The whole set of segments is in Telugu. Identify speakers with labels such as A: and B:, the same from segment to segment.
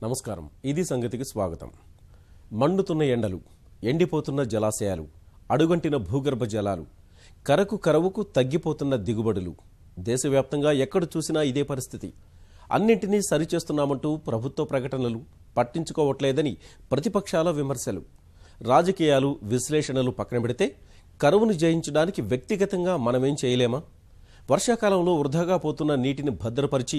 A: నమస్కారం. ఇది సంగతికి స్వాగతం. మండుతున్న ఎండలు, ఎండిపోతున్న జలాశయాలు, అడుగంటిన భూగర్భ జలాలు, కరకు కరవుకు తగ్గిపోతున్న దిగుబడులు. దేశవ్యాప్తంగా ఎక్కడ చూసినా ఇదే పరిస్థితి. అన్నింటినీ సరిచేస్తున్నామంటూ ప్రభుత్వ ప్రకటనలు, పట్టించుకోవట్లేదని ప్రతిపక్షాల విమర్శలు. రాజకీయాలు, విశ్లేషణలు పక్కన పెడితే కరువును జయించడానికి వ్యక్తిగతంగా మనమేం చేయలేమా? వర్షాకాలంలో వృధాగా పోతున్న నీటిని భద్రపరిచి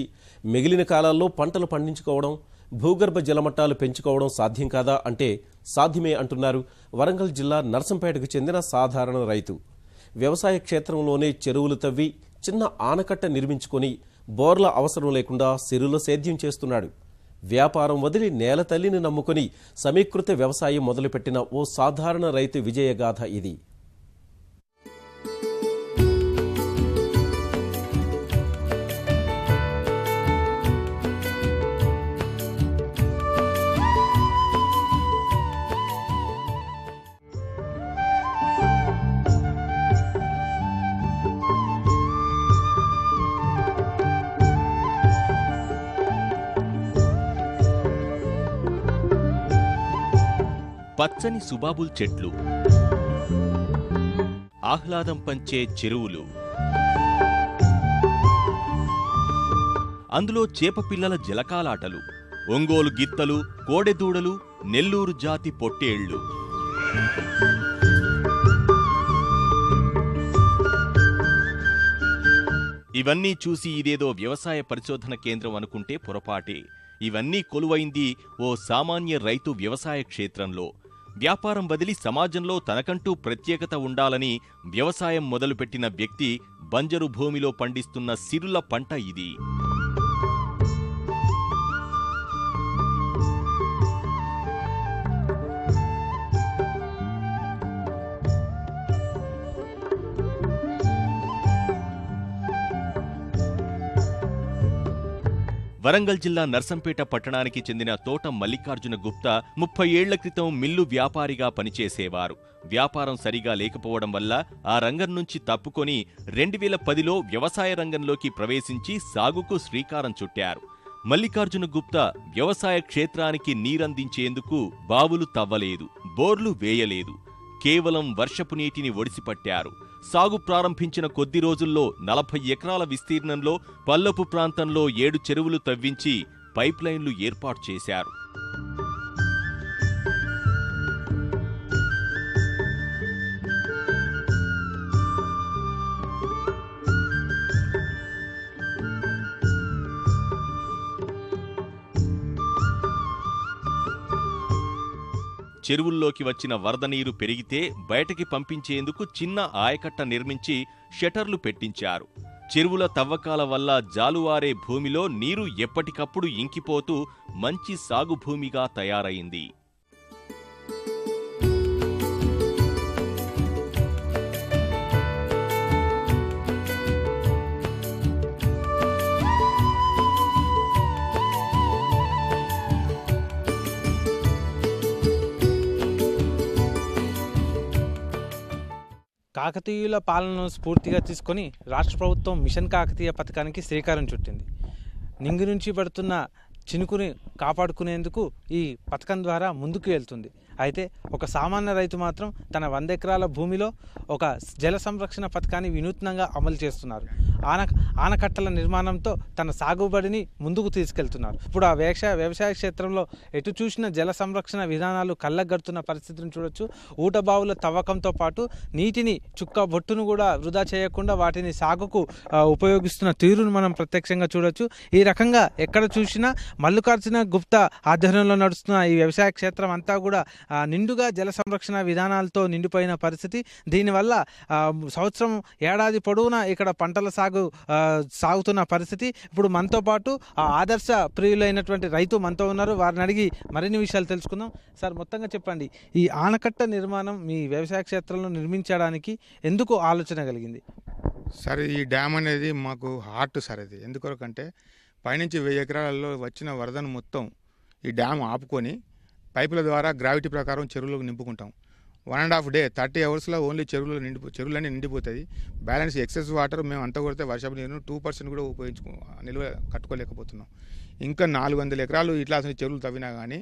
A: మిగిలిన కాలాల్లో పంటలు పండించుకోవడం, భూగర్భ జలమట్టాలు పెంచుకోవడం సాధ్యం కాదా అంటే సాధ్యమే అంటున్నారు వరంగల్ జిల్లా నర్సంపేటకు చెందిన సాధారణ రైతు. వ్యవసాయ క్షేత్రంలోనే చెరువులు తవ్వి చిన్న ఆనకట్ట నిర్మించుకొని బోర్ల అవసరం లేకుండా సిరుల సేద్యం చేస్తున్నాడు. వ్యాపారం వదిలి నేల తల్లిని నమ్ముకొని సమీకృత వ్యవసాయం మొదలుపెట్టిన ఓ సాధారణ రైతు విజయగాథ ఇది.
B: పచ్చని సుబాబుల్ చెట్లు, ఆహ్లాదం పంచే చెరువులు, అందులో చేపపిల్లల జలకాలాటలు, ఒంగోలు గిత్తలు, కోడెదూడలు, నెల్లూరు జాతి పొట్టేళ్లు. ఇవన్నీ చూసి ఇదేదో వ్యవసాయ పరిశోధన కేంద్రం అనుకుంటే పొరపాటే. ఇవన్నీ కొలువైంది ఓ సామాన్య రైతు వ్యవసాయ క్షేత్రంలో. వ్యాపారం వదిలి సమాజంలో తనకంటూ ప్రత్యేకత ఉండాలని వ్యవసాయం మొదలుపెట్టిన వ్యక్తి బంజరు భూమిలో పండిస్తున్న సిరుల పంట ఇది. వరంగల్ జిల్లా నర్సంపేట పట్టణానికి చెందిన తోట మల్లికార్జున గుప్తా 30 ఏళ్ల క్రితం మిల్లు వ్యాపారిగా పనిచేసేవారు. వ్యాపారం సరిగా లేకపోవడం వల్ల ఆ రంగం నుంచి తప్పుకొని 2010లో వ్యవసాయ రంగంలోకి ప్రవేశించి సాగుకు శ్రీకారం చుట్టారు. మల్లికార్జున గుప్తా వ్యవసాయ క్షేత్రానికి నీరందించేందుకు బావులు తవ్వలేదు, బోర్లు వేయలేదు. కేవలం వర్షపు నీటిని ఒడిసిపట్టారు. సాగు ప్రారంభించిన కొద్ది రోజుల్లో 40 ఎకరాల విస్తీర్ణంలో పల్లపు ప్రాంతంలో 7 చెరువులు తవ్వించి పైప్లైన్లు ఏర్పాటు చేశారు. చెరువుల్లోకి వచ్చిన వరద నీరు పెరిగితే బయటకి పంపించేందుకు చిన్న ఆయకట్ట నిర్మించి షటర్లు పెట్టించారు. చెరువుల తవ్వకాల వల్ల జాలువారే భూమిలో నీరు ఎప్పటికప్పుడు ఇంకిపోతూ మంచి సాగు భూమిగా తయారైంది.
C: కాకతీయుల పాలనను స్ఫూర్తిగా తీసుకొని రాష్ట్ర ప్రభుత్వం మిషన్ కాకతీయ పథకానికి శ్రీకారం చుట్టింది. నింగి నుంచి పడుతున్న చినుకుని కాపాడుకునేందుకు ఈ పథకం ద్వారా ముందుకు వెళ్తుంది. అయితే ఒక సామాన్య రైతు మాత్రం తన 100 ఎకరాల భూమిలో ఒక జల సంరక్షణ పథకాన్ని వినూత్నంగా అమలు చేస్తున్నారు. ఆనకట్టల నిర్మాణంతో తన సాగుబడిని ముందుకు తీసుకెళ్తున్నారు. ఇప్పుడు ఆ వ్యవసాయ క్షేత్రంలో ఎటు చూసిన జల సంరక్షణ విధానాలు కళ్ళగడుతున్న పరిస్థితిని చూడొచ్చు. ఊటబావుల తవ్వకంతో పాటు నీటిని చుక్క బొట్టును కూడా వృధా చేయకుండా వాటిని సాగుకు ఉపయోగిస్తున్న తీరును మనం ప్రత్యక్షంగా చూడొచ్చు. ఈ రకంగా ఎక్కడ చూసినా మల్లికార్జున గుప్తా ఆధ్వర్యంలో నడుస్తున్న ఈ వ్యవసాయ క్షేత్రం అంతా కూడా నిండుగా జల సంరక్షణ విధానాలతో నిండిపోయిన పరిస్థితి. దీనివల్ల సంవత్సరం ఏడాది పొడవునా ఇక్కడ పంటల సాగుతున్న పరిస్థితి. ఇప్పుడు మనతో పాటు ఆదర్శ ప్రియులైనటువంటి రైతు మనతో ఉన్నారు. వారిని అడిగి మరిన్ని విషయాలు తెలుసుకుందాం. సార్, మొత్తంగా చెప్పండి, ఈ ఆనకట్ట నిర్మాణం మీ వ్యవసాయ క్షేత్రంలో నిర్మించడానికి ఎందుకు ఆలోచన కలిగింది?
D: సార్, ఈ డ్యామ్ అనేది మాకు హార్ట్ సార్. ఇది ఎందుకొరకంటే పైనుంచి 1000 ఎకరాలలో వచ్చిన వరదను మొత్తం ఈ డ్యామ్ ఆపుకొని పైపుల ద్వారా గ్రావిటీ ప్రకారం చెరువులకు నింపుకుంటాం. 1.5 డే 30 అవర్స్లో ఓన్లీ చెరువులన్నీ నిండిపోతాయి. బ్యాలెన్స్ ఎక్సెస్ వాటర్ మేము అంత కొడితే వర్షపు నీరును 2% కూడా నిల్వ కట్టుకోలేకపోతున్నాం. ఇంకా 400 ఎకరాలు ఇట్లా చెరువులు తవ్వినా కానీ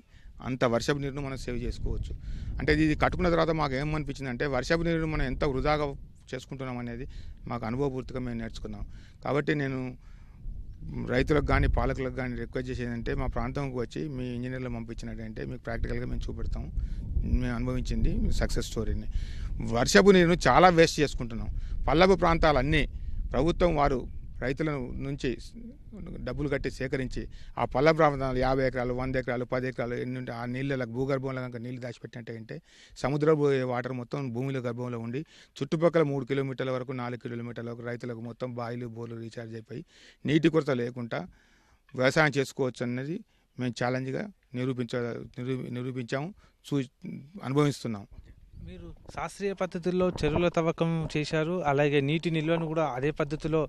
D: అంత వర్షపు నీరును మనం సేవ్ చేసుకోవచ్చు. అంటే ఇది కట్టుకున్న తర్వాత మాకు ఏమనిపించింది అంటే వర్షపు నీరును మనం ఎంత వృధాగా చేసుకుంటున్నాం అనేది మాకు అనుభవపూర్తిగా మేము నేర్చుకున్నాం. కాబట్టి నేను రైతులకు కానీ పాలకులకు కానీ రిక్వెస్ట్ చేసేదంటే మా ప్రాంతంకి వచ్చి మీ ఇంజనీర్లు పంపించినట్టంటే మీకు ప్రాక్టికల్గా మేము చూపెడతాం మేము అనుభవించింది సక్సెస్ స్టోరీని. వర్షపు నీరును చాలా వేస్ట్ చేసుకుంటున్నాం. పల్లపు ప్రాంతాలన్నీ ప్రభుత్వం వారు రైతుల నుంచి డబ్బులు కట్టి సేకరించి ఆ పల్ల ప్రాంతాలు 50 ఎకరాలు 100 ఎకరాలు 10 ఎకరాలు ఎన్ని ఉంటే ఆ నీళ్ళకు భూగర్భంలో కనుక నీళ్ళు దాచిపెట్టినట్టంటే సముద్రపు వాటర్ మొత్తం భూమిలో గర్భంలో ఉండి చుట్టుపక్కల 3 కిలోమీటర్ల వరకు 4 కిలోమీటర్ల వరకు రైతులకు మొత్తం బాయిలు బోర్లు రీఛార్జ్ అయిపోయి నీటి కొరత లేకుండా వ్యవసాయం చేసుకోవచ్చు అన్నది మేము ఛాలెంజ్గా నిరూపించాము, అనుభవిస్తున్నాం.
C: మీరు శాస్త్రీయ పద్ధతుల్లో చెరువుల తవ్వకం చేశారు, అలాగే నీటి నిల్వను కూడా అదే పద్ధతిలో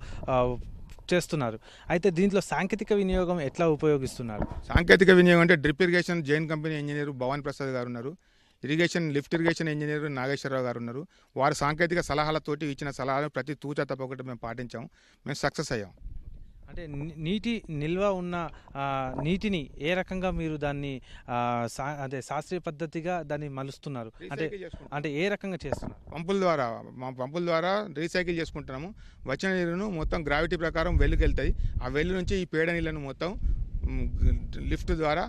C: చేస్తున్నారు. అయితే దీంట్లో సాంకేతిక వినియోగం ఎట్లా ఉపయోగిస్తున్నారు?
D: సాంకేతిక వినియోగం అంటే drip irrigation Jain company engineer Bhavan Prasad గారు ఉన్నారు, లిఫ్ట్ ఇరిగేషన్ ఇంజనీర్ నాగేశ్వరరావు గారు ఉన్నారు. వారి సాంకేతిక సలహాలతోటి ఇచ్చిన సలహాలు ప్రతి తూచా తప్పకుండా మేము పాటించాము, మేము సక్సెస్ అయ్యాం.
C: అంటే నీటి నిల్వ ఉన్న నీటిని ఏ రకంగా మీరు దాన్ని అదే శాస్త్రీయ పద్ధతిగా దాన్ని మలుస్తున్నారు, అంటే ఏ రకంగా చేస్తున్నారు?
D: పంపుల ద్వారా రీసైకిల్ చేసుకుంటున్నాము. వచ్చిన నీరును మొత్తం గ్రావిటీ ప్రకారం వెళ్తాయి. ఆ వెల్లు నుంచి ఈ పేడ నీళ్ళను మొత్తం లిఫ్ట్ ద్వారా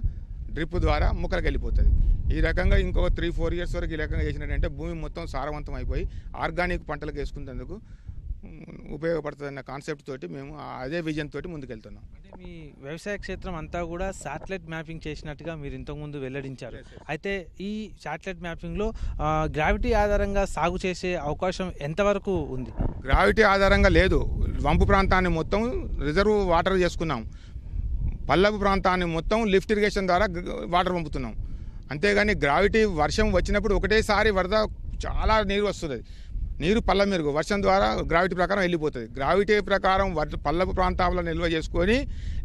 D: డ్రిప్ ద్వారా మొక్కలకు వెళ్ళిపోతుంది. ఈ రకంగా ఇంకొక 3-4 ఇయర్స్ వరకు ఈ రకంగా చేసినట్టంటే భూమి మొత్తం సారవంతం అయిపోయి ఆర్గానిక్ పంటలకు వేసుకునేందుకు ఉపయోగపడుతుందన్న కాన్సెప్ట్ తోటి మేము అదే విజన్ తోటి ముందుకెళ్తున్నాం.
C: అంటే మీ వ్యవసాయ క్షేత్రం అంతా కూడా శాటిలైట్ మ్యాపింగ్ చేసినట్టుగా మీరు ఇంతకుముందు వెల్లడించారు. అయితే ఈ శాటిలైట్ మ్యాపింగ్లో గ్రావిటీ ఆధారంగా సాగు చేసే అవకాశం ఎంతవరకు ఉంది?
D: గ్రావిటీ ఆధారంగా లేదు. వంపు ప్రాంతాన్ని మొత్తం రిజర్వ్ వాటర్ చేసుకున్నాం. పల్లపు ప్రాంతాన్ని మొత్తం లిఫ్ట్ ఇరిగేషన్ ద్వారా వాటర్ పంపుతున్నాం. అంతేగాని గ్రావిటీ వర్షం వచ్చినప్పుడు ఒకటేసారి వరద చాలా నీరు వస్తుంది. నీరు పల్ల మెరుగు వర్షం ద్వారా గ్రావిటీ ప్రకారం వెళ్ళిపోతుంది. గ్రావిటీ ప్రకారం పల్లపు ప్రాంతాల్లో నిల్వ చేసుకొని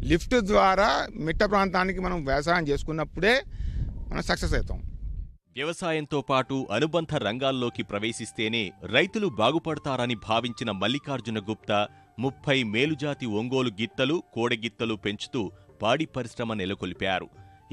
D: లిఫ్ట్ ద్వారా మిట్ట ప్రాంతానికి మనం వ్యవసాయం చేసుకున్నప్పుడే మనం సక్సెస్ అవుతాం.
B: వ్యవసాయంతో పాటు అనుబంధ రంగాల్లోకి ప్రవేశిస్తేనే రైతులు బాగుపడతారని భావించిన మల్లికార్జున గుప్తా 30 మేలుజాతి ఒంగోలు గిత్తలు, కోడెగిత్తలు పెంచుతూ పాడి పరిశ్రమ నెలకొల్పారు.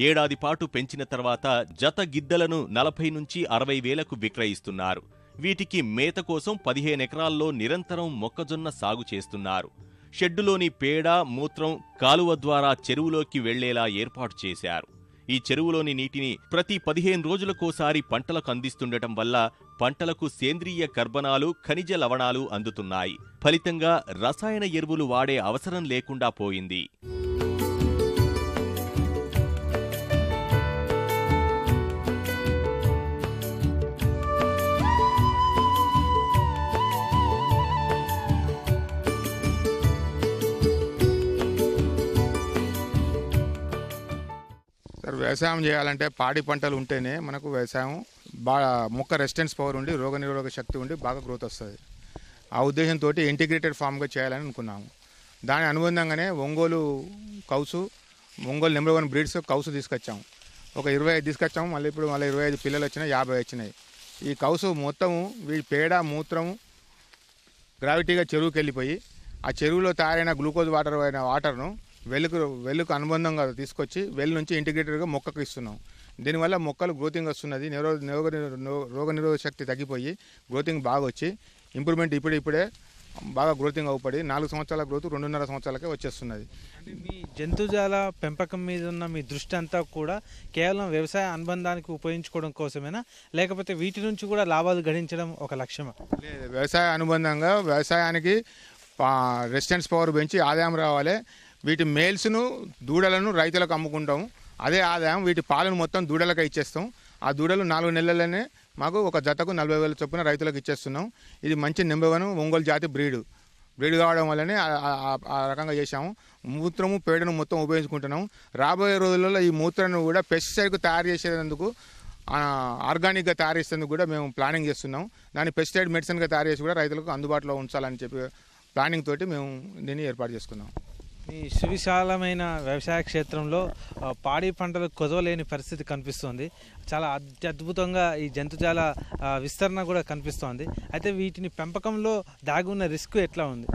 B: ఏడాది పాటు పెంచిన తర్వాత జత గిద్దలను 40 నుంచి 60 వేలకు విక్రయిస్తున్నారు. వీటికి మేత కోసం 15 ఎకరాల్లో నిరంతరం మొక్కజొన్న సాగు చేస్తున్నారు. షెడ్డులోని పేడ, మూత్రం కాలువ ద్వారా చెరువులోకి వెళ్లేలా ఏర్పాటు చేశారు. ఈ చెరువులోని నీటిని ప్రతి 15 రోజులకోసారి పంటలకు అందిస్తుండటం వల్ల పంటలకు సేంద్రియ కర్బనాలు, ఖనిజ లవణాలు అందుతున్నాయి. ఫలితంగా రసాయన ఎరువులు వాడే అవసరం లేకుండా పోయింది.
D: వ్యవసాయం చేయాలంటే పాడి పంటలు ఉంటేనే మనకు వ్యవసాయం బాగా మొక్క రెసిస్టెన్స్ పవర్ ఉండి రోగనిరోధక శక్తి ఉండి బాగా గ్రోత్ వస్తుంది. ఆ ఉద్దేశంతో ఇంటిగ్రేటెడ్ ఫామ్గా చేయాలని అనుకున్నాము. దాని అనుబంధంగానే ఒంగోలు నెంబర్ 1 బ్రీడ్స్ కౌసు తీసుకొచ్చాము. ఒక 25 తీసుకొచ్చాము. మళ్ళీ 25 పిల్లలు వచ్చినాయి, 50 వచ్చినాయి. ఈ కౌసు మొత్తము వీటి పేడ, మూత్రము గ్రావిటీగా చెరువుకి వెళ్ళిపోయి ఆ చెరువులో తయారైన గ్లూకోజ్ వాటర్ను వెల్లుకు అనుబంధంగా తీసుకొచ్చి వెల్ నుంచి ఇంటిగ్రేటెడ్గా మొక్కకు ఇస్తున్నాం. దీనివల్ల మొక్కలు గ్రోతింగ్ వస్తున్నది. రోగనిరోధక శక్తి తగ్గిపోయి గ్రోతింగ్ బాగా వచ్చి ఇంప్రూవ్మెంట్ ఇప్పుడే బాగా గ్రోతింగ్ అవుపడి 4 సంవత్సరాల గ్రోత్ 2.5 సంవత్సరాలకే వచ్చేస్తున్నది.
C: మీ జంతుజాల పెంపకం మీద ఉన్న మీ దృష్టి అంతా కూడా కేవలం వ్యవసాయ అనుబంధానికి ఉపయోగించుకోవడం కోసమేనా, లేకపోతే వీటి నుంచి కూడా లాభాలు గడించడం ఒక లక్ష్యమా?
D: లేదు, వ్యవసాయ అనుబంధంగా వ్యవసాయానికి రెసిస్టెన్స్ పవర్ పెంచి ఆదాయం రావాలి. వీటి మేల్స్ను దూడలను రైతులకు అమ్ముకుంటాము. అదే ఆదాయం వీటి పాలను మొత్తం దూడలకే ఇచ్చేస్తాం. ఆ దూడలు 4 నెలలనే మాకు ఒక జతకు 40,000 చొప్పున రైతులకు ఇచ్చేస్తున్నాం. ఇది మంచి నెంబర్ 1 ఒంగోలు జాతి బ్రీడ్ కావడం వల్లనే ఆ రకంగా చేశాము. మూత్రము పేడను మొత్తం ఉపయోగించుకుంటున్నాము. రాబోయే రోజులలో ఈ మూత్రాన్ని కూడా పెస్టిసైడ్కు తయారు చేసేందుకు ఆర్గానిక్గా తయారు చేసేందుకు కూడా మేము ప్లానింగ్ చేస్తున్నాం. దాన్ని పెస్టిసైడ్ మెడిసిన్గా తయారు చేసి కూడా రైతులకు అందుబాటులో ఉంచాలని చెప్పి ప్లానింగ్ తోటి మేము దీన్ని ఏర్పాటు చేసుకున్నాం.
C: ఈ సువిశాలమైన వ్యవసాయ క్షేత్రంలో పాడి పంటలు కొదవలేని పరిస్థితి కనిపిస్తోంది. చాలా అద్భుతంగా ఈ జంతుజాల విస్తరణ కూడా కనిపిస్తోంది. అయితే వీటిని పెంపకంలో దాగి ఉన్న రిస్క్ ఎట్లా ఉంది?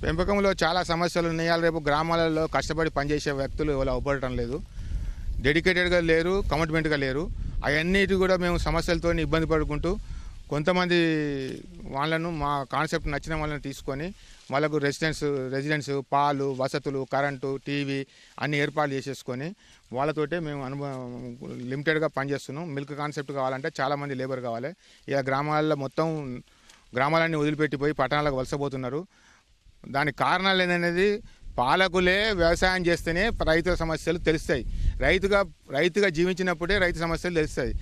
D: పెంపకంలో చాలా సమస్యలు ఉన్నాయి. రేపు గ్రామాలలో కష్టపడి పనిచేసే వ్యక్తులు ఎవరు అవపడటం లేదు, డెడికేటెడ్గా లేరు, కమిట్మెంట్గా లేరు. అవన్నిటి కూడా మేము సమస్యలతో ఇబ్బంది పడుకుంటూ కొంతమంది వాళ్ళను మా కాన్సెప్ట్ నచ్చిన వాళ్ళని తీసుకొని వాళ్ళకు రెసిడెన్స్ పాలు, వసతులు, కరెంటు, టీవీ అన్ని ఏర్పాట్లు చేసేసుకొని వాళ్ళతోటే మేము లిమిటెడ్గా పనిచేస్తున్నాం. మిల్క్ కాన్సెప్ట్ కావాలంటే చాలామంది లేబర్ కావాలి. ఇక గ్రామాల్లో మొత్తం గ్రామాలన్నీ వదిలిపెట్టిపోయి పట్టణాలకు వలసపోతున్నారు. దానికి కారణాలు ఏంటనేది పాలకులే వ్యవసాయం చేస్తేనే రైతుల సమస్యలు తెలుస్తాయి. రైతుగా జీవించినప్పుడే రైతు సమస్యలు తెలుస్తాయి.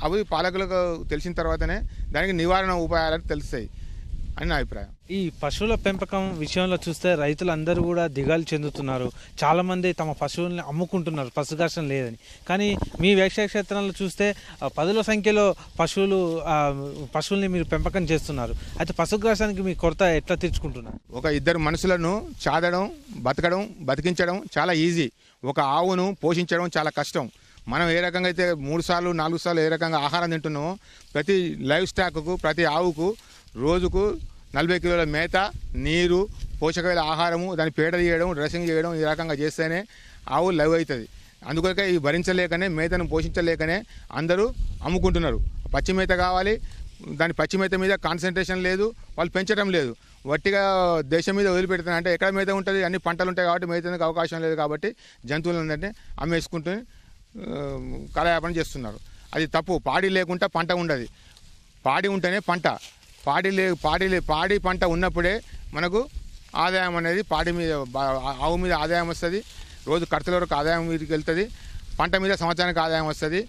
D: అవి పాలకులకు తెలిసిన తర్వాతనే దానికి నివారణ ఉపాయాలు తెలుస్తాయి అని నా అభిప్రాయం.
C: ఈ పశువుల పెంపకం విషయంలో చూస్తే రైతులందరూ కూడా దిగాలు చెందుతున్నారు. చాలామంది తమ పశువుల్ని అమ్ముకుంటున్నారు పశుఘర్షణ లేదని. కానీ మీ వ్యవసాయ క్షేత్రంలో చూస్తే పదుల సంఖ్యలో పశువుల్ని మీరు పెంపకం చేస్తున్నారు. అయితే పశుఘర్షణకి మీ కొరత ఎట్లా తీర్చుకుంటున్నారు?
D: ఒక ఇద్దరు మనుషులను చాదడం, బతికించడం చాలా ఈజీ. ఒక ఆవును పోషించడం చాలా కష్టం. మనం ఏ రకంగా అయితే 3 సార్లు 4 సార్లు ఏ రకంగా ఆహారం తింటున్నామో ప్రతి లైవ్ స్టాక్కు, ప్రతి ఆవుకు రోజుకు 40 కిలోల మేత, నీరు, పోషకమైన ఆహారము, దాన్ని పేడ తీయడం, డ్రెస్సింగ్ చేయడం ఈ రకంగా చేస్తేనే ఆవు లైవ్ అవుతుంది. అందుకొరకే ఈ భరించలేకనే, మేతను పోషించలేకనే అందరూ అమ్ముకుంటున్నారు. పచ్చి మేత కావాలి, దాని పచ్చి మేత మీద కాన్సన్ట్రేషన్ లేదు, వాళ్ళు పెంచడం లేదు. వట్టిగా దేశం మీద వదిలిపెడుతున్నారు. అంటే ఎక్కడ మేత ఉంటుంది, అన్ని పంటలు ఉంటాయి కాబట్టి మేతకు అవకాశం లేదు కాబట్టి జంతువులందరినీ అమ్మేసుకుంటూ కాలయాపన చేస్తున్నారు. అది తప్పు. పాడి లేకుండా పంట ఉండదు. పాడి ఉంటేనే పంట. పాడి పంట ఉన్నప్పుడే మనకు ఆదాయం అనేది ఆవు మీద ఆదాయం వస్తుంది. రోజు ఖర్చుల వరకు ఆదాయం మీదకి వెళ్తుంది. పంట మీద సంవత్సరానికి ఆదాయం వస్తుంది.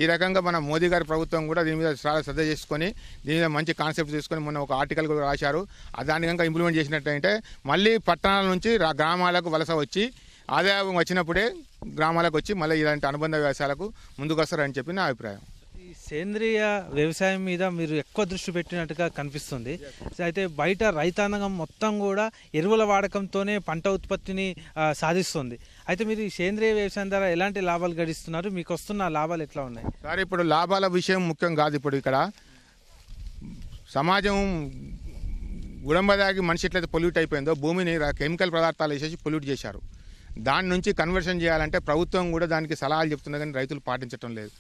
D: ఈ రకంగా మన మోదీ గారి ప్రభుత్వం కూడా దీని మీద చాలా శ్రద్ధ చేసుకొని దీని మీద మంచి కాన్సెప్ట్ తీసుకొని మొన్న ఒక ఆర్టికల్ కూడా రాశారు. దాని కనుక ఇంప్లిమెంట్ చేసినట్టయితే మళ్ళీ పట్టణాల నుంచి గ్రామాలకు వలస వచ్చి ఆదాయం వచ్చినప్పుడే గ్రామాలకు వచ్చి మళ్ళీ ఇలాంటి అనుబంధ వ్యవసాయాలకు ముందుకు వస్తారని చెప్పి నా అభిప్రాయం.
C: ఈ సేంద్రియ వ్యవసాయం మీద మీరు ఎక్కువ దృష్టి పెట్టినట్టుగా కనిపిస్తుంది. అయితే బయట రైతాంగం మొత్తం కూడా ఎరువుల వాడకంతోనే పంట ఉత్పత్తిని సాధిస్తుంది. అయితే మీరు ఈ సేంద్రియ వ్యవసాయం ద్వారా ఎలాంటి లాభాలు గడిస్తున్నారు? మీకు వస్తున్న లాభాలు ఎట్లా ఉన్నాయి?
D: సార్, ఇప్పుడు లాభాల విషయం ముఖ్యం కాదు. ఇప్పుడు ఇక్కడ సమాజం గుడంబదాగి మనిషి ఎట్లయితే పొల్యూట్ అయిపోయిందో భూమిని కెమికల్ పదార్థాలు వేసేసి పొల్యూట్ చేశారు. దాని నుంచి కన్వర్షన్ చేయాలంటే ప్రభుత్వం కూడా దానికి సలహాలు చెప్తుంది, కానీ రైతులు పాటించడం లేదు.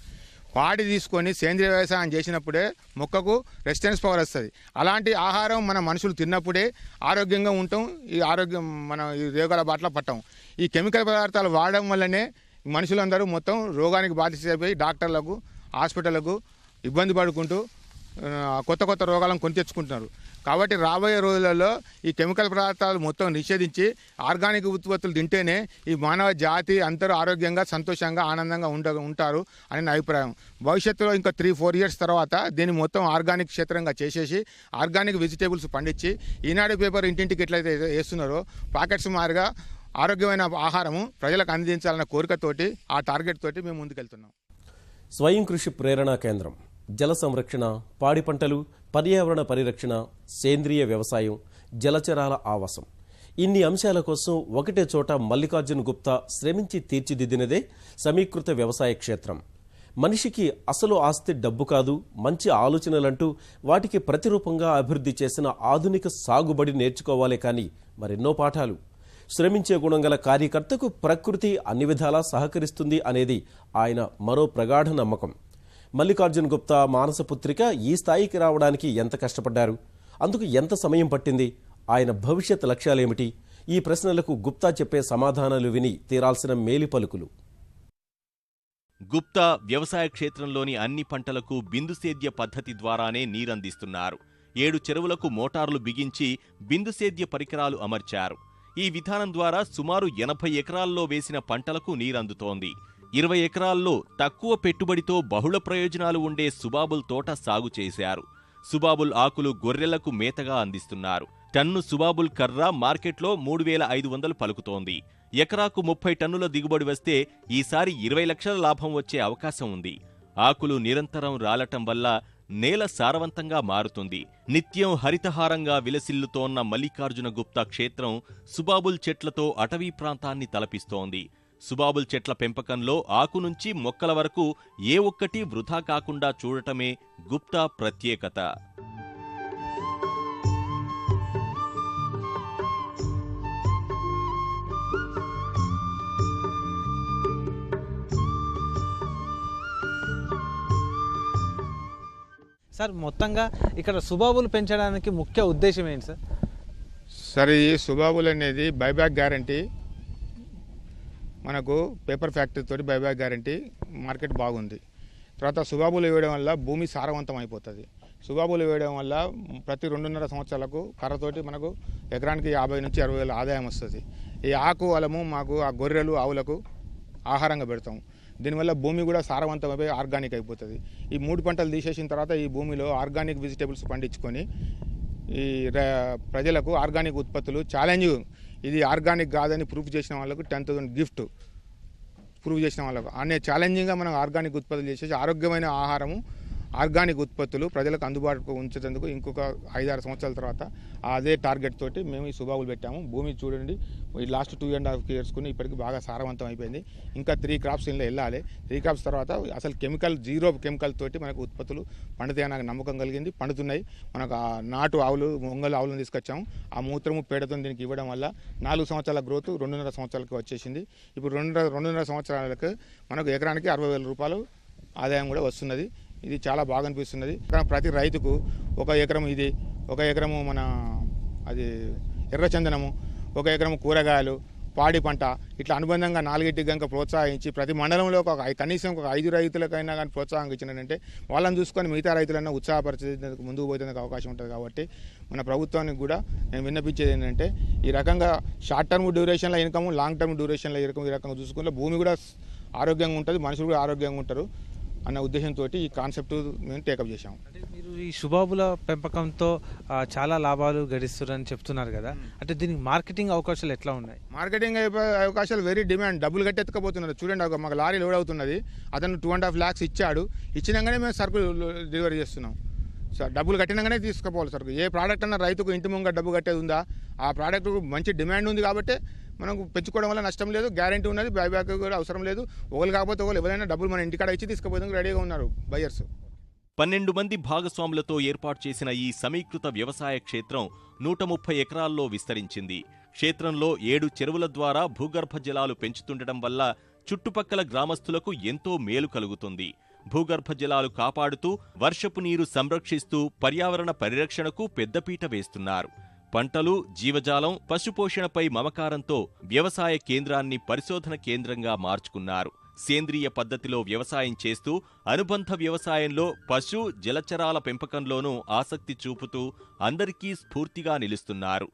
D: పాడి తీసుకొని సేంద్రియ వ్యవసాయం చేసినప్పుడే మొక్కకు రెసిస్టెన్స్ పవర్ వస్తుంది. అలాంటి ఆహారం మన మనుషులు తిన్నప్పుడే ఆరోగ్యంగా ఉంటాం. ఈ ఆరోగ్యం మనం ఈ రోగాల బాటలో పట్టాం. ఈ కెమికల్ పదార్థాలు వాడడం వల్లనే మనుషులందరూ మొత్తం రోగానికి బాధితులైపోయి డాక్టర్లకు, హాస్పిటళ్లకు ఇబ్బంది పడుకుంటూ కొత్త రోగాలను కొని తెచ్చుకుంటున్నారు. కాబట్టి రాబోయే రోజులలో ఈ కెమికల్ పదార్థాలు మొత్తం నిషేధించి ఆర్గానిక్ ఉత్పత్తులు తింటేనే ఈ మానవ జాతి అందరూ ఆరోగ్యంగా, సంతోషంగా, ఆనందంగా ఉంటారు అని నా అభిప్రాయం. భవిష్యత్తులో ఇంకా 3-4 ఇయర్స్ తర్వాత దీన్ని మొత్తం ఆర్గానిక్ క్షేత్రంగా చేసేసి ఆర్గానిక్ వెజిటేబుల్స్ పండించి ఈనాడు పేపర్ ఇంటింటికి ఎట్లయితే వేస్తున్నారో ప్యాకెట్స్ మారిగా ఆరోగ్యమైన ఆహారము ప్రజలకు అందించాలన్న కోరికతోటి, ఆ టార్గెట్ తోటి మేము ముందుకెళ్తున్నాం.
A: స్వయం కృషి ప్రేరణా కేంద్రం జల సంరక్షణ, పాడి పంటలు, పర్యావరణ పరిరక్షణ, సేంద్రియ వ్యవసాయం, జలచరాల ఆవాసం ఇన్ని అంశాల కోసం ఒకటే చోట మల్లికార్జున గుప్తా శ్రమించి తీర్చిదిద్దినదే సమీకృత వ్యవసాయ క్షేత్రం. మనిషికి అసలు ఆస్తి డబ్బు కాదు, మంచి ఆలోచనలంటూ వాటికి ప్రతిరూపంగా అభివృద్ధి చేసిన ఆధునిక సాగుబడి నేర్చుకోవాలే కానీ మరెన్నో పాఠాలు. శ్రమించే గుణం గల కార్యకర్తకు ప్రకృతి అన్ని విధాలా సహకరిస్తుంది అనేది ఆయన మరో ప్రగాఢ నమ్మకం. మల్లికార్జున గుప్తా మానసపుత్రిక ఈ స్థాయికి రావడానికి ఎంత కష్టపడ్డారు? అందుకు ఎంత సమయం పట్టింది? ఆయన భవిష్యత్ లక్ష్యాలేమిటి? ఈ ప్రశ్నలకు గుప్తా చెప్పే సమాధానాలు విని తీరాల్సిన మేలి పలుకులు.
B: గుప్తా వ్యవసాయ క్షేత్రంలోని అన్ని పంటలకు బిందు సేద్య పద్ధతి ద్వారానే నీరందిస్తున్నారు. 7 చెరువులకు మోటార్లు బిగించి బిందు సేద్య పరికరాలు అమర్చారు. ఈ విధానం ద్వారా సుమారు 80 ఎకరాల్లో వేసిన పంటలకు నీరందుతోంది. 20 ఎకరాల్లో తక్కువ పెట్టుబడితో బహుళ ప్రయోజనాలు ఉండే సుబాబుల్ తోట సాగు చేశారు. సుబాబుల్ ఆకులు గొర్రెలకు మేతగా అందిస్తున్నారు. టన్ను సుబాబుల్ కర్ర మార్కెట్లో 3500 పలుకుతోంది. ఎకరాకు 30 టన్నుల దిగుబడి వస్తే ఈసారి 20 లక్షల లాభం వచ్చే అవకాశం ఉంది. ఆకులు నిరంతరం రాలటం వల్ల నేల సారవంతంగా మారుతుంది. నిత్యం హరితహారంగా విలసిల్లుతోన్న మల్లికార్జున గుప్తా క్షేత్రం సుబాబుల్ చెట్లతో అటవీ ప్రాంతాన్ని తలపిస్తోంది. సుబాబుల్ చెట్ల పెంపకంలో ఆకు నుంచి మొక్కల వరకు ఏ ఒక్కటి వృధా కాకుండా చూడటమే గుప్తా ప్రత్యేకత.
C: సార్ మొత్తంగా ఇక్కడ సుబాబులు పెంచడానికి ముఖ్య ఉద్దేశం ఏంటి సార్?
D: సరే, ఈ సుబాబులు అనేది బైబ్యాక్ గ్యారంటీ, మనకు పేపర్ ఫ్యాక్టరీ తోటి బైబ్యాక్ గ్యారంటీ మార్కెట్ బాగుంది. తర్వాత సుబాబులు వేయడం వల్ల భూమి సారవంతం అయిపోతుంది. సుబాబులు వేయడం వల్ల ప్రతి 2.5 సంవత్సరాలకు కర్రతోటి మనకు ఎకరానికి 50 నుంచి 60 వేల ఆదాయం వస్తుంది. ఈ ఆకు వలము మాకు ఆ గొర్రెలు ఆవులకు ఆహారంగా పెడతాం. దీనివల్ల భూమి కూడా సారవంతమైపోయి ఆర్గానిక్ అయిపోతుంది. ఈ 3 పంటలు తీసేసిన తర్వాత ఈ భూమిలో ఆర్గానిక్ వెజిటేబుల్స్ పండించుకొని ఈ ప్రజలకు ఆర్గానిక్ ఉత్పత్తులు ఛాలెంజ్, ఇది ఆర్గానిక్ కాదని ప్రూఫ్ చేసిన వాళ్ళకు 10,000 గిఫ్ట్ ప్రూవ్ చేసిన వాళ్ళకు అనే ఛాలెంజింగ్గా మనం ఆర్గానిక్ ఉత్పత్తులు చేసేసి ఆరోగ్యమైన ఆహారము ఆర్గానిక్ ఉత్పత్తులు ప్రజలకు అందుబాటులో ఉంచేందుకు ఇంకొక 5-6 సంవత్సరాల తర్వాత అదే టార్గెట్ తోటి మేము ఈ సుబాబులు పెట్టాము. భూమి చూడండి, ఈ లాస్ట్ 2.5 years ఇప్పటికి బాగా సారవంతం అయిపోయింది. ఇంకా 3 crops ఇంట్లో వెళ్ళాలి. 3 crops తర్వాత అసలు జీరో కెమికల్ తోటి మనకు ఉత్పత్తులు పండుతాయి నాకు నమ్మకం కలిగింది. పండుతున్నాయి. మనకు ఆ నాటు ఆవులు, ఒంగోలు ఆవులను తీసుకొచ్చాము. ఆ మూత్రము పేడతో దీనికి ఇవ్వడం వల్ల 4 సంవత్సరాల గ్రోత్ 2.5 సంవత్సరాలకు వచ్చేసింది. ఇప్పుడు 2.5 సంవత్సరాలకు మనకు ఎకరానికి 60,000 రూపాయలు ఆదాయం కూడా వస్తున్నది. ఇది చాలా బాగా అనిపిస్తున్నది. ప్రతి రైతుకు 1 ఎకరం ఇది, 1 ఎకరము మన అది ఎర్రచందనము, 1 ఎకరము కూరగాయలు, పాడి పంట, ఇట్లా అనుబంధంగా 4 గంక ప్రోత్సహించి ప్రతి మండలంలో కనీసం ఒక 5 రైతులకైనా కానీ ప్రోత్సాహం ఇచ్చినట్టే వాళ్ళని చూసుకొని మిగతా రైతులన్నా ఉత్సాహపరిచేందుకు ముందుకు పోయేందుకు అవకాశం ఉంటుంది. కాబట్టి మన ప్రభుత్వానికి కూడా నేను విన్నపించేది ఏంటంటే ఈ రకంగా షార్ట్ టర్మ్ డ్యూరేషన్లో ఇన్కమ్, లాంగ్ టర్మ్ డ్యూరేషన్లో ఈ రకంగా చూసుకుంటే భూమి కూడా ఆరోగ్యంగా ఉంటుంది, మనుషులు కూడా ఆరోగ్యంగా ఉంటారు అన్న ఉద్దేశంతో ఈ కాన్సెప్ట్ మేము టేకప్ చేశాము.
C: అంటే మీరు ఈ సుబాబుల పెంపకంతో చాలా లాభాలు గడిస్తున్నారని చెప్తున్నారు కదా, అంటే దీనికి మార్కెటింగ్ అవకాశాలు ఎట్లా ఉన్నాయి?
D: మార్కెటింగ్ అవకాశాలు వెరీ డిమాండ్. డబ్బులు కట్టెత్తుకపోతున్నారు. చూడండి, మాకు లారీ లోడ్ అవుతున్నది. అతను 2.5 lakhs ఇచ్చాడు. ఇచ్చినాకనే మేము సరుకు డెలివరీ చేస్తున్నాం. సార్ డబ్బులు కట్టినాకనే తీసుకుపోవాలి సరుకు. ఏ ప్రోడక్ట్ అన్న రైతుకు ఇంటి ముంగ డబ్బు కట్టేది ఉందా? ఆ ప్రోడక్ట్ మంచి డిమాండ్ ఉంది కాబట్టి మనం పెంచుకోవడం వల్ల నష్టం లేదు, గ్యారంటీ ఉన్నది, బైబ్యాక్ కూడా అవసరం లేదు. ఒకరు కాకపోతే ఒకరు ఎవరైనా డబ్బులు మన ఇంటికాడ ఇచ్చి తీసుకుపోయేందుకు రెడీగా ఉన్నారు బయర్స్.
B: 12 మంది భాగస్వాములతో ఏర్పాటు చేసిన ఈ సమీకృత వ్యవసాయ క్షేత్రం 130 ఎకరాల్లో విస్తరించింది. క్షేత్రంలో 7 చెరువుల ద్వారా భూగర్భ జలాలు పెంచుతుండటం వల్ల చుట్టుపక్కల గ్రామస్తులకు ఎంతో మేలు కలుగుతుంది. భూగర్భ జలాలు కాపాడుతూ, వర్షపు నీరు సంరక్షిస్తూ పర్యావరణ పరిరక్షణకు పెద్దపీట వేస్తున్నారు. పంటలు, జీవజాలం, పశుపోషణపై మమకారంతో వ్యవసాయ కేంద్రాన్ని పరిశోధన కేంద్రంగా మార్చుకున్నారు. సేంద్రియ పద్ధతిలో వ్యవసాయం చేస్తూ అనుబంధ వ్యవసాయంలో పశు, జలచరాల పెంపకంలోనూ ఆసక్తి చూపుతూ అందరికీ స్ఫూర్తిగా నిలుస్తున్నారు.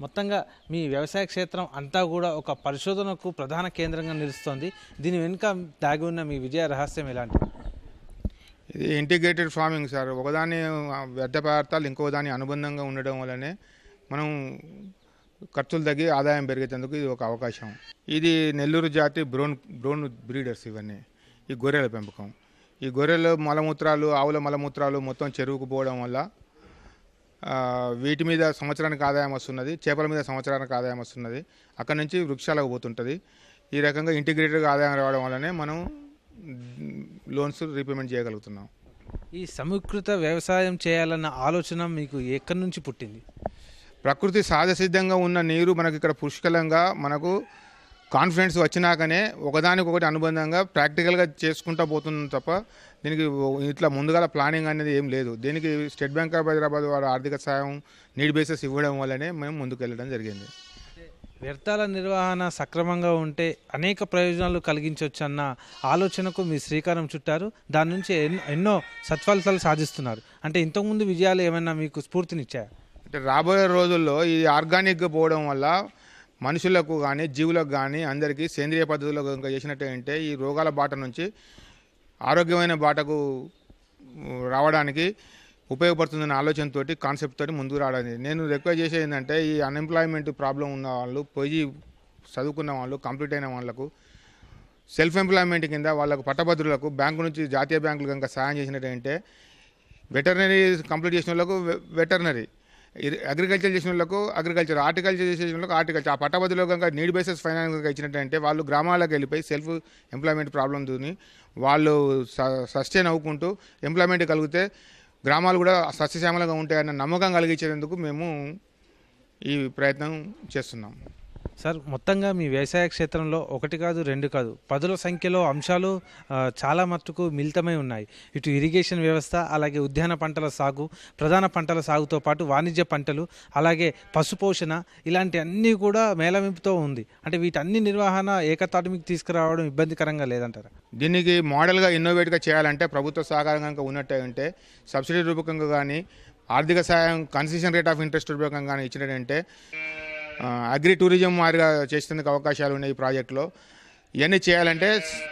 C: మొత్తంగా మీ వ్యవసాయ క్షేత్రం అంతా కూడా ఒక పరిశోధనకు ప్రధాన కేంద్రంగా నిలుస్తోంది. దీని వెనుక దాగి ఉన్న మీ విజయ రహస్యం ఎలాంటిది?
D: ఇది ఇంటిగ్రేటెడ్ ఫార్మింగ్ సార్. ఒకదాని వ్యర్థ పదార్థాలు ఇంకోదాని అనుబంధంగా ఉండడం వల్లనే మనం ఖర్చులు తగ్గి ఆదాయం పెరిగేందుకు ఇది ఒక అవకాశం. ఇది నెల్లూరు జాతి బ్రౌన్ బ్రీడర్స్ ఇవన్నీ. ఈ గొర్రెల పెంపకం, ఈ గొర్రెల మలమూత్రాలు, ఆవుల మలమూత్రాలు మొత్తం చెరువుకు పోవడం వల్ల వీటి మీద సంవత్సరానికి ఆదాయం వస్తున్నది, చేపల మీద సంవత్సరానికి ఆదాయం వస్తున్నది, అక్కడ నుంచి వృక్షాలకు పోతుంటుంది. ఈ రకంగా ఇంటిగ్రేటెడ్గా ఆదాయం రావడం వల్లనే మనం లోన్స్ రీపేమెంట్ చేయగలుగుతున్నాం.
C: ఈ సమీకృత వ్యవసాయం చేయాలన్న ఆలోచన మీకు ఎక్కడి నుంచి పుట్టింది?
D: ప్రకృతి సహజసిద్ధంగా ఉన్న నీరు మనకి ఇక్కడ పుష్కలంగా మనకు కాన్ఫిడెన్స్ వచ్చినాకనే ఒకదానికొకటి అనుబంధంగా ప్రాక్టికల్గా చేసుకుంటూ పోతున్నాం తప్ప దీనికి ఇట్లా ముందుగా ప్లానింగ్ అనేది ఏం లేదు. దీనికి స్టేట్ బ్యాంక్ ఆఫ్ హైదరాబాద్ వారు ఆర్థిక సాయం నీడ్ బేసిస్ ఇవ్వడం వల్లనే మేము ముందుకు వెళ్ళడం జరిగింది.
C: వ్యర్థాల నిర్వహణ సక్రమంగా ఉంటే అనేక ప్రయోజనాలు కలిగించవచ్చు అన్న ఆలోచనకు మీ శ్రీకారం చుట్టారు. దాని నుంచి ఎన్నో సత్ఫలితాలు సాధిస్తున్నారు. అంటే ఇంతకుముందు విజయాలు ఏమైనా మీకు స్ఫూర్తినిచ్చాయా?
D: అంటే రాబోయే రోజుల్లో ఇది ఆర్గానిక్గా పోవడం వల్ల మనుషులకు కానీ జీవులకు కానీ అందరికీ సేంద్రియ పద్ధతిలో కనుక చేసినట్టంటే ఈ రోగాల బాట నుంచి ఆరోగ్యమైన బాటకు రావడానికి ఉపయోగపడుతుందన్న ఆలోచనతో కాన్సెప్ట్ తోటి ముందుకు రావడానికి నేను రిక్వెస్ట్ చేసేది ఏంటంటే ఈ అన్ఎంప్లాయ్మెంట్ ప్రాబ్లం ఉన్న వాళ్ళు, పోయి చదువుకున్న వాళ్ళు, కంప్లీట్ అయిన వాళ్ళకు సెల్ఫ్ ఎంప్లాయ్మెంట్ కింద వాళ్ళకు పట్టభద్రులకు బ్యాంకు నుంచి జాతీయ బ్యాంకులు కనుక సాయం చేసినట్టంటే వెటర్నరీ కంప్లీట్ చేసిన వాళ్ళకు వెటర్నరీ, అగ్రికల్చర్ చేసిన వాళ్ళకు అగ్రికల్చర్, హార్టికల్చర్ చేసిన వాళ్ళకు హార్టికల్చర్. ఆ పట్టభద్రులో కనుక నీడ్ బేసిస్ ఫైనాన్స్ కనుక ఇచ్చినట్టంటే వాళ్ళు గ్రామాలకు వెళ్ళిపోయి సెల్ఫ్ ఎంప్లాయ్మెంట్ ప్రాబ్లమ్తోని వాళ్ళు సస్టైన్ అవ్వుకుంటూ ఎంప్లాయ్మెంట్ కలిగితే గ్రామాలు కూడా సస్యశ్యామలంగా ఉంటాయన్న నమ్మకం కలిగించేందుకు మేము ఈ ప్రయత్నం చేస్తున్నాం.
C: సార్, మొత్తంగా మీ వ్యవసాయ క్షేత్రంలో ఒకటి కాదు, రెండు కాదు, పదుల సంఖ్యలో అంశాలు చాలా మట్టుకు మిళితమై ఉన్నాయి. ఇటు ఇరిగేషన్ వ్యవస్థ, అలాగే ఉద్యాన పంటల సాగు, ప్రధాన పంటల సాగుతో పాటు వాణిజ్య పంటలు, అలాగే పశుపోషణ, ఇలాంటి అన్నీ కూడా మేళవింపుతో ఉంది. అంటే వీటన్ని నిర్వహణ ఏకతాటి మీకు తీసుకురావడం ఇబ్బందికరంగా లేదంటారా?
D: దీనికి మోడల్గా ఇన్నోవేట్గా చేయాలంటే ప్రభుత్వ సహకారం కనుక ఉన్నట్టే ఉంటే సబ్సిడీ రూపకంగా కానీ ఆర్థిక సాయం కన్సెషన్ రేట్ ఆఫ్ ఇంట్రెస్ట్ రూపకంగా కానీ ఇచ్చినట్టంటే అగ్రి టూరిజం మాదిరిగా చేసేందుకు అవకాశాలు ఉన్నాయి ఈ ప్రాజెక్టులో. ఇవన్నీ చేయాలంటే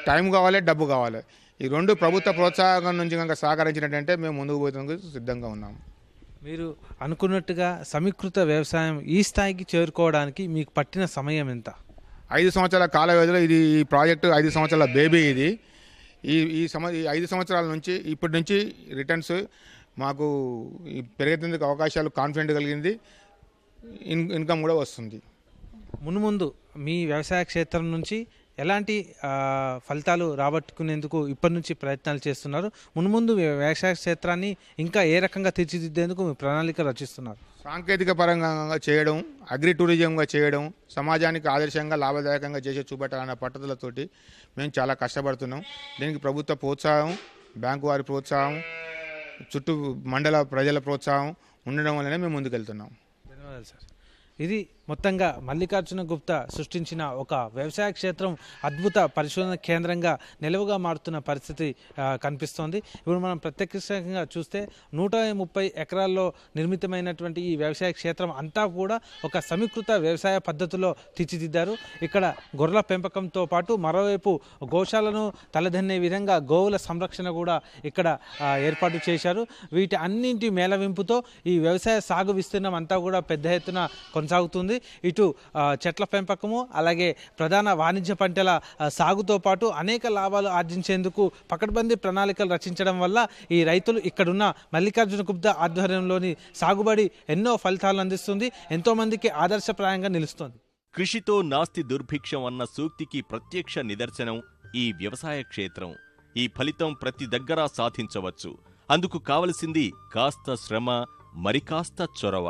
D: టైం కావాలి, డబ్బు కావాలి. ఈ రెండు ప్రభుత్వ ప్రోత్సాహం నుంచి కనుక సహకరించినట్టంటే మేము ముందుకు పోయేందుకు సిద్ధంగా ఉన్నాము.
C: మీరు అనుకున్నట్టుగా సమీకృత వ్యవసాయం ఈ స్థాయికి చేరుకోవడానికి మీకు పట్టిన సమయం ఎంత?
D: 5 సంవత్సరాల కాల వ్యవధిలో ఇది ఈ ప్రాజెక్టు 5 సంవత్సరాల బేబీ ఇది. ఈ 5 సంవత్సరాల నుంచి ఇప్పటి నుంచి రిటర్న్స్ మాకు పెరిగేందుకు అవకాశాలు కాన్ఫిడెంట్ కలిగింది. ఇన్కమ్ కూడా వస్తుంది.
C: మున్ముందు మీ వ్యవసాయ క్షేత్రం నుంచి ఎలాంటి ఫలితాలు రాబట్టుకునేందుకు ఇప్పటి నుంచి ప్రయత్నాలు చేస్తున్నారు? మున్ముందు వ్యవసాయ క్షేత్రాన్ని ఇంకా ఏ రకంగా తీర్చిదిద్దేందుకు మీ ప్రణాళిక రచిస్తున్నారు?
D: సాంకేతిక పరంగా చేయడం, అగ్రి టూరిజంగా చేయడం, సమాజానికి ఆదర్శంగా లాభదాయకంగా చేసే చూపెట్టాలన్న పట్టుదలతోటి మేము చాలా కష్టపడుతున్నాం. దీనికి ప్రభుత్వ ప్రోత్సాహం, బ్యాంకు వారి ప్రోత్సాహం, చుట్టూ మండల ప్రజల ప్రోత్సాహం ఉండడం వల్లనే మేము ముందుకెళ్తున్నాం.
C: ధన్యవాదాలు సార్. ఇది మొత్తంగా మల్లికార్జున గుప్తా సృష్టించిన ఒక వ్యవసాయ క్షేత్రం అద్భుత పరిశోధన కేంద్రంగా నిలవుగా మారుతున్న పరిస్థితి కనిపిస్తోంది. ఇప్పుడు మనం ప్రత్యక్షంగా చూస్తే 130 ఎకరాల్లో నిర్మితమైనటువంటి ఈ వ్యవసాయ క్షేత్రం అంతా కూడా ఒక సమీకృత వ్యవసాయ పద్ధతిలో తీర్చిదిద్దారు. ఇక్కడ గొర్రెల పెంపకంతో పాటు మరోవైపు గోశాలను తలదన్నే విధంగా గోవుల సంరక్షణ కూడా ఇక్కడ ఏర్పాటు చేశారు. వీటి అన్నింటి మేళవింపుతో ఈ వ్యవసాయ సాగు విస్తీర్ణం అంతా కూడా పెద్ద ఎత్తున కొనసాగుతుంది. ఇటు చెట్ల పెంపకము, అలాగే ప్రధాన వాణిజ్య పంటల సాగుతో పాటు అనేక లాభాలు ఆర్జించేందుకు పకడ్బందీ ప్రణాళికలు రచించడం వల్ల ఈ రైతులు ఇక్కడున్న మల్లికార్జున గుప్తా ఆధ్వర్యంలోని సాగుబడి ఎన్నో ఫలితాలను అందిస్తుంది, ఎంతో మందికి ఆదర్శప్రాయంగా నిలుస్తోంది.
B: కృషితో నాస్తి దుర్భిక్షం అన్న సూక్తికి ప్రత్యక్ష నిదర్శనం ఈ వ్యవసాయ క్షేత్రం. ఈ ఫలితం ప్రతి దగ్గర సాధించవచ్చు. అందుకు కావలసింది కాస్త శ్రమ, మరికాస్త చొరవ.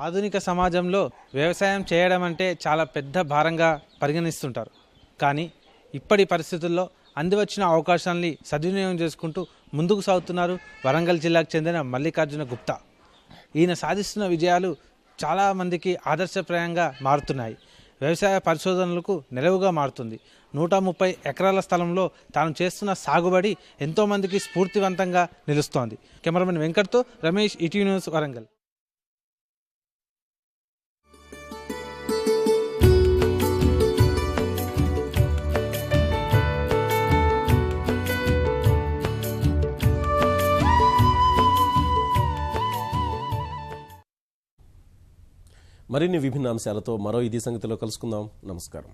C: ఆధునిక సమాజంలో వ్యవసాయం చేయడం అంటే చాలా పెద్ద భారంగా పరిగణిస్తుంటారు. కానీ ఇప్పటి పరిస్థితుల్లో అందివచ్చిన అవకాశాన్ని సద్వినియోగం చేసుకుంటూ ముందుకు సాగుతున్నారు వరంగల్ జిల్లాకు చెందిన మల్లికార్జున గుప్తా. ఈయన సాధిస్తున్న విజయాలు చాలామందికి ఆదర్శప్రాయంగా మారుతున్నాయి. వ్యవసాయ పరిశోధనలకు నెలవుగా మారుతుంది. 130 ఎకరాల స్థలంలో తాను చేస్తున్న సాగుబడి ఎంతోమందికి స్ఫూర్తివంతంగా నిలుస్తోంది. కెమెరామెన్ వెంకట్తో రమేష్, ఈటీవీ న్యూస్, వరంగల్.
A: మరిన్ని విభిన్న అంశాలతో మరో ఇదే సంగతిలో కలుసుకుందాం. నమస్కారం.